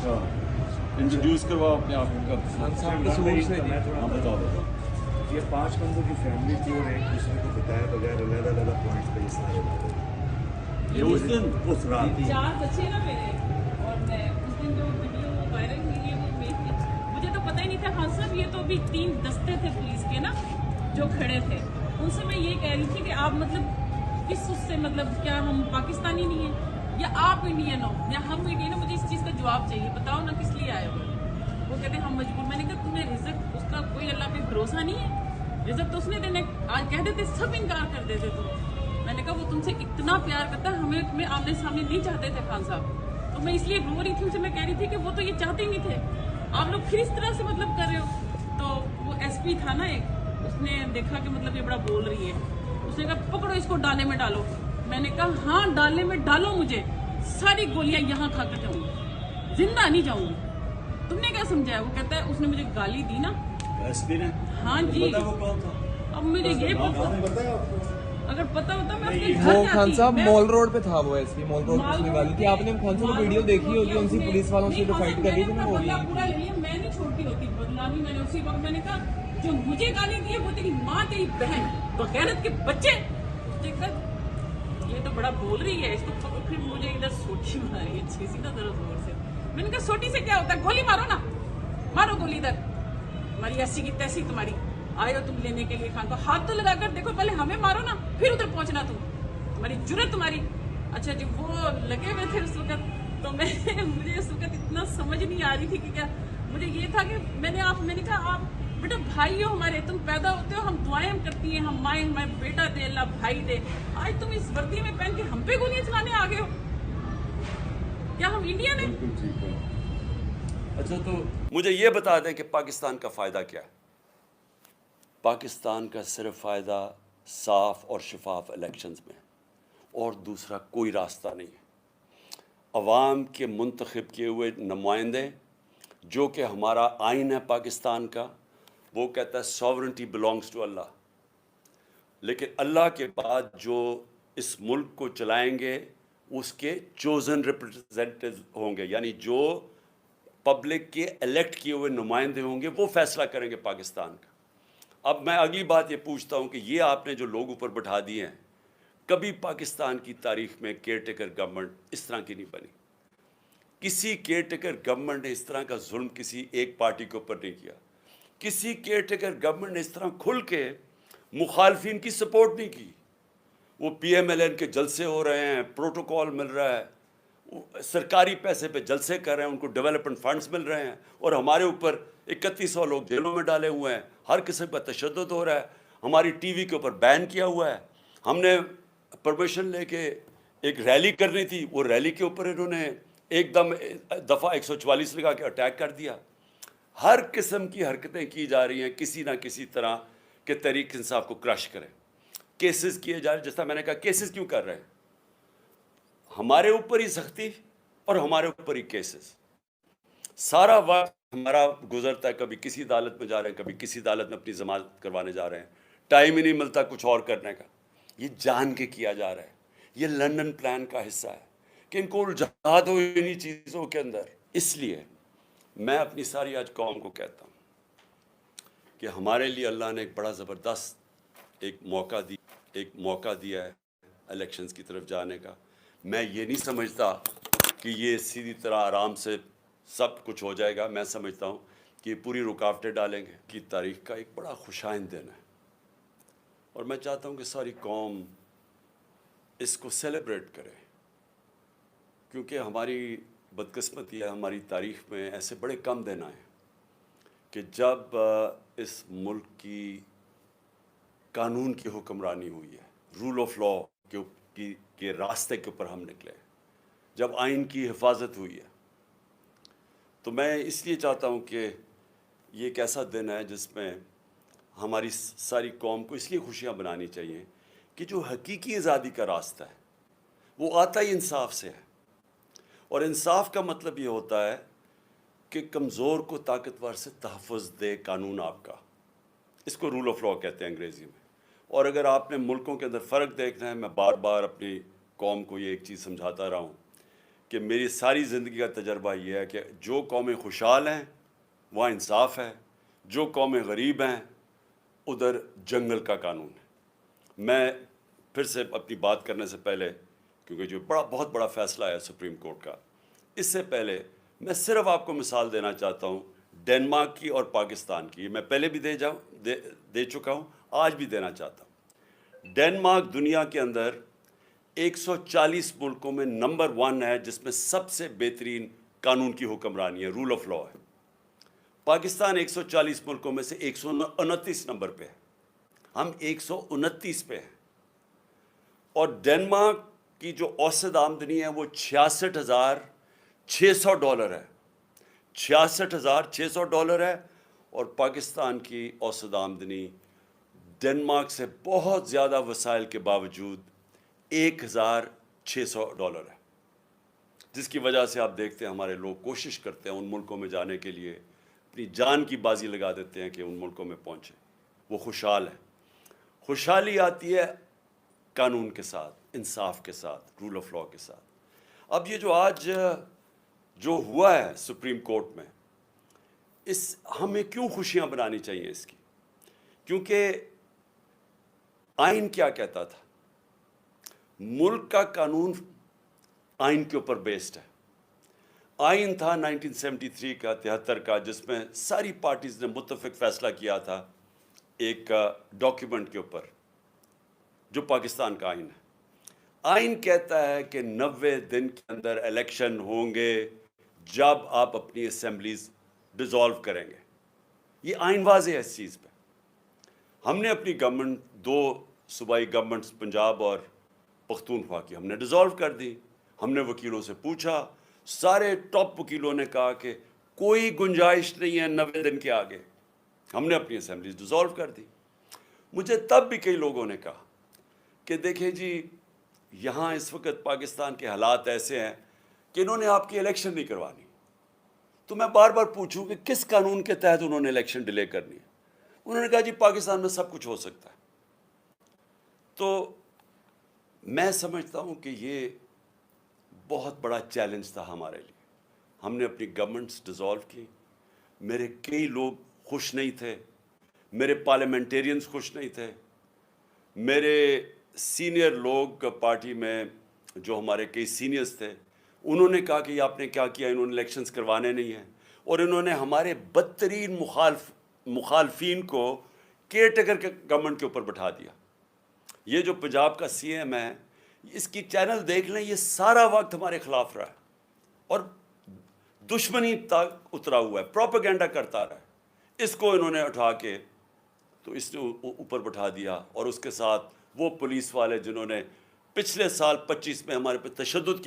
अच्छा, इंट्रोड्यूस करवाओ अपने आप का। हाँ बताओ। ये 5 बंदों की फैमिली थी और एक दूसरे को बताए बगैर अलग-अलग पॉइंट्स पे ये सारे लोग। ये उस दिन उस रात 4 बच्चे ना मेरे, और मैं उस दिन जो वीडियो वायरल हुई है वो मुझे तो पता ही नहीं था। हाँ साहब, ये तो अभी 3 दस्ते थे पुलिस के ना जो खड़े थे, उनसे मैं ये कह रही थी कि आप मतलब किस उससे, मतलब क्या हम पाकिस्तानी नहीं है या आप इंडियन हो या हम इंडियन हो? मुझे इस चीज़ का जवाब चाहिए, बताओ ना किस लिए आए हो? वो कहते हैं हम मजबूर। मैंने कहा तुम्हें रिजक उसका कोई अल्लाह पे भरोसा नहीं है? रिजक तो उसने देने, आज कह देते सब इनकार कर देते तुम। मैंने कहा वो तुमसे इतना प्यार करता है, हमें तुम्हें आमने सामने नहीं चाहते थे खान साहब, तो मैं इसलिए रो रही थी उनसे। मैं कह रही थी कि वो तो ये चाहते ही नहीं थे, आप लोग फिर इस तरह से मतलब कर रहे हो। तो वो एसपी था ना एक, उसने देखा कि मतलब ये बड़ा बोल रही है, उसने कहा पकड़ो इसको डाले में डालो। मैंने कहा हाँ डाले में डालो, मुझे सारी गोलियां यहाँ खा कर जाऊंगी, जिंदा नहीं जाऊंगी। तुमने क्या समझाया? वो कहता है उसने मुझे गाली दी ना एसपी ने। हाँ जी। पता वो कौन था? अब मुझे ये पता, बताया आपको? अगर पता होता मैं अपने घर वो जाती। खान साहब मैं- मॉल रोड पे था, वो एसपी मॉल रोड पे मॉल उसने रोड गाली थी। पे- आपने खान साहब मॉल वीडियो रोड देखी पे होगी, उनसी उसने- पुलिस वालों से नहीं, जो हाँ, फाइट कर मैंने रही थी ना अपना वो बदला भी। पूरा ले लिया, मैं नहीं छोड़ती होती बदनामी। मैंने उसी वक्त मैंने कहा जो मुझे गाली दी है वो तेरी माँ तेरी बहन बगैरत के बच्चे। उसने कहा ये तो बड़ा बोल रही है इसको पकड़ो। फिर मुझे इधर सोटी मार रही है छेसी ना जरा जोर से। मैंने कहा सोटी से क्या होता है, गोली मारो ना, मारो गोली इधर। हमारी ऐसी की तैसी तुम्हारी, आए हो तुम लेने के लिए खान को, हाथ तो लगा कर देखो, पहले हमें मारो ना फिर उधर पहुंचना तुम, तुम्हारी जुर्रत तुम्हारी। अच्छा जी, वो लगे हुए थे उस वक्त, तो मैं मुझे उस वक्त इतना समझ नहीं आ रही थी कि क्या। मुझे ये था कि मैंने कहा आप बेटा भाई हो हमारे, तुम पैदा होते हो, हम दुआएं हम करती हैं, हम माए हमारे बेटा दे अल्लाह भाई दे। आज तुम इस वर्दी में पहन के हम पे गोलियां चलाने आ गए हो, क्या हम इंडियन है? बिल्कुल ठीक है। अच्छा तो मुझे ये बता दें कि पाकिस्तान का फ़ायदा क्या है? पाकिस्तान का सिर्फ फ़ायदा साफ़ और शफाफ इलेक्शंस में, और दूसरा कोई रास्ता नहीं है। अवाम के मुंतखब किए हुए नुमाइंदे, जो कि हमारा आइन है पाकिस्तान का, वो कहता है सॉवरेंटी बिलोंग्स टू अल्लाह, लेकिन अल्लाह के बाद जो इस मुल्क को चलाएंगे उसके चोज़न रिप्रेजेंटेटिव होंगे, यानी जो पब्लिक के इलेक्ट किए हुए नुमाइंदे होंगे, वो फैसला करेंगे पाकिस्तान का। अब मैं अगली बात ये पूछता हूँ कि ये आपने जो लोग ऊपर बैठा दिए हैं, कभी पाकिस्तान की तारीख में केयर टेकर गवर्नमेंट इस तरह की नहीं बनी। किसी केयर टेकर गवर्नमेंट ने इस तरह का जुल्म किसी एक पार्टी के ऊपर नहीं किया। किसी केयर टेकर गवर्नमेंट ने इस तरह खुल के मुखालफिन की सपोर्ट नहीं की। वो PMLN के जलसे हो रहे हैं, प्रोटोकॉल मिल रहा है, सरकारी पैसे पे जलसे कर रहे हैं, उनको डेवलपमेंट फंड्स मिल रहे हैं, और हमारे ऊपर 3100 लोग जेलों में डाले हुए हैं, हर किस्म का तशद्दुद हो रहा है, हमारी टीवी के ऊपर बैन किया हुआ है। हमने परमिशन लेके एक रैली करनी थी, वो रैली के ऊपर इन्होंने एकदम दफ़ा 144 लगा के अटैक कर दिया। हर किस्म की हरकतें की जा रही हैं किसी ना किसी तरह के तहरीक इंसाफ को क्रश करें। केसेस किए जा रहे हैं, जैसा मैंने कहा केसेस क्यों कर रहे हैं? हमारे ऊपर ही सख्ती और हमारे ऊपर ही केसेस। सारा वक्त हमारा गुजरता है, कभी किसी अदालत में जा रहे हैं, कभी किसी अदालत में अपनी जमानत करवाने जा रहे हैं, टाइम ही नहीं मिलता कुछ और करने का। ये जान के किया जा रहा है, ये लंदन प्लान का हिस्सा है कि इनको उलझा दो इन्हीं चीज़ों के अंदर। इसलिए मैं अपनी सारी आज कौम को कहता हूँ कि हमारे लिए अल्लाह ने एक बड़ा ज़बरदस्त एक मौका दिया है इलेक्शंस की तरफ जाने का। मैं ये नहीं समझता कि ये सीधी तरह आराम से सब कुछ हो जाएगा। मैं समझता हूँ कि पूरी रुकावटें डालेंगे। की तारीख का एक बड़ा खुशाइंद दिन है, और मैं चाहता हूँ कि सारी कौम इसको सेलिब्रेट करे, क्योंकि हमारी बदकिस्मती है, हमारी तारीख में ऐसे बड़े कम दिन आए कि जब इस मुल्क की कानून की हुक्मरानी हुई है, रूल ऑफ लॉ के रास्ते के ऊपर हम निकले, जब आइन की हिफाजत हुई है। तो मैं इसलिए चाहता हूँ कि ये एक ऐसा दिन है जिसमें हमारी सारी कौम को इसलिए खुशियाँ बनानी चाहिए कि जो हकीकी आज़ादी का रास्ता है वो आता ही इंसाफ से है। और इंसाफ का मतलब ये होता है कि कमज़ोर को ताकतवर से तहफ़्फ़ुज़ दे कानून आपका। इसको रूल ऑफ लॉ कहते हैं अंग्रेज़ी में। और अगर आपने मुल्कों के अंदर फ़र्क देखना है, मैं बार बार अपनी कौम को ये एक चीज़ समझाता रहा हूँ کہ میری ساری زندگی کا تجربہ یہ ہے کہ جو قومیں خوشحال ہیں وہاں انصاف ہے، جو قومیں غریب ہیں ادھر جنگل کا قانون ہے۔ میں پھر سے اپنی بات کرنے سے پہلے، کیونکہ جو بہت بڑا فیصلہ ہے سپریم کورٹ کا، اس سے پہلے میں صرف آپ کو مثال دینا چاہتا ہوں ڈنمارک کی اور پاکستان کی۔ میں پہلے بھی دے چکا ہوں، آج بھی دینا چاہتا ہوں۔ ڈنمارک دنیا کے اندر 140 ملکوں میں نمبر 1 ہے جس میں سب سے بہترین قانون کی حکمرانی ہے، رول آف لاء ہے۔ پاکستان 140 ملکوں میں سے 129 نمبر پہ ہے، ہم 129 پہ ہیں۔ اور ڈنمارک کی جو اوسط آمدنی ہے وہ $66,600 ہے، $66,600 ہے، اور پاکستان کی اوسط آمدنی ڈنمارک سے بہت زیادہ وسائل کے باوجود $1,600 ہے، جس کی وجہ سے آپ دیکھتے ہیں ہمارے لوگ کوشش کرتے ہیں ان ملکوں میں جانے کے لیے، اپنی جان کی بازی لگا دیتے ہیں کہ ان ملکوں میں پہنچیں، وہ خوشحال ہیں۔ خوشحالی آتی ہے قانون کے ساتھ، انصاف کے ساتھ، رول آف لاء کے ساتھ۔ اب یہ جو آج جو ہوا ہے سپریم کورٹ میں، ہمیں کیوں خوشیاں بنانی چاہیے اس کی؟ کیونکہ آئین کیا کہتا تھا؟ ملک کا قانون آئین کے اوپر بیسڈ ہے۔ آئین تھا 1973 کا، 73 کا، جس میں ساری پارٹیز نے متفق فیصلہ کیا تھا ایک ڈاکیومنٹ کے اوپر جو پاکستان کا آئین ہے۔ آئین کہتا ہے کہ 90 دن کے اندر الیکشن ہوں گے جب آپ اپنی اسمبلیز ڈیزالو کریں گے۔ یہ آئین واضح ہے اس چیز پہ۔ ہم نے اپنی گورنمنٹ، 2 صوبائی گورنمنٹس پنجاب اور پختونخوا کی ہم نے ڈیزالو کر دی۔ ہم نے وکیلوں سے پوچھا، سارے ٹاپ وکیلوں نے کہا کہ کوئی گنجائش نہیں ہے 90 دن کے آگے۔ ہم نے اپنی اسمبلیز ڈیزالو کر دی۔ مجھے تب بھی کئی لوگوں نے کہا کہ دیکھیں جی یہاں اس وقت پاکستان کے حالات ایسے ہیں کہ انہوں نے آپ کی الیکشن نہیں کروانی۔ تو میں بار بار پوچھوں کہ کس قانون کے تحت انہوں نے الیکشن ڈیلے کرنی ہے؟ انہوں نے کہا جی پاکستان میں سب کچھ ہو سکتا ہے۔ تو میں سمجھتا ہوں کہ یہ بہت بڑا چیلنج تھا ہمارے لیے۔ ہم نے اپنی گورنمنٹس ڈیزالو کی۔ میرے کئی لوگ خوش نہیں تھے، میرے پارلیمنٹیرینز خوش نہیں تھے، میرے سینئر لوگ پارٹی میں جو ہمارے کئی سینئرز تھے انہوں نے کہا کہ یہ آپ نے کیا کیا، انہوں نے الیکشنز کروانے نہیں ہیں، اور انہوں نے ہمارے بدترین مخالفین کو کیئر ٹیکر کے گورنمنٹ کے اوپر بٹھا دیا۔ یہ جو پنجاب کا سی ایم ہے، اس کی چینل دیکھ لیں، یہ سارا وقت ہمارے خلاف رہا ہے اور دشمنی تک اترا ہوا ہے، پروپیگنڈا کرتا رہا ہے۔ اس کو انہوں نے اٹھا کے تو اس نے اوپر بٹھا دیا، اور اس کے ساتھ وہ پولیس والے جنہوں نے پچھلے سال 25 میں ہمارے پہ تشدد کیا۔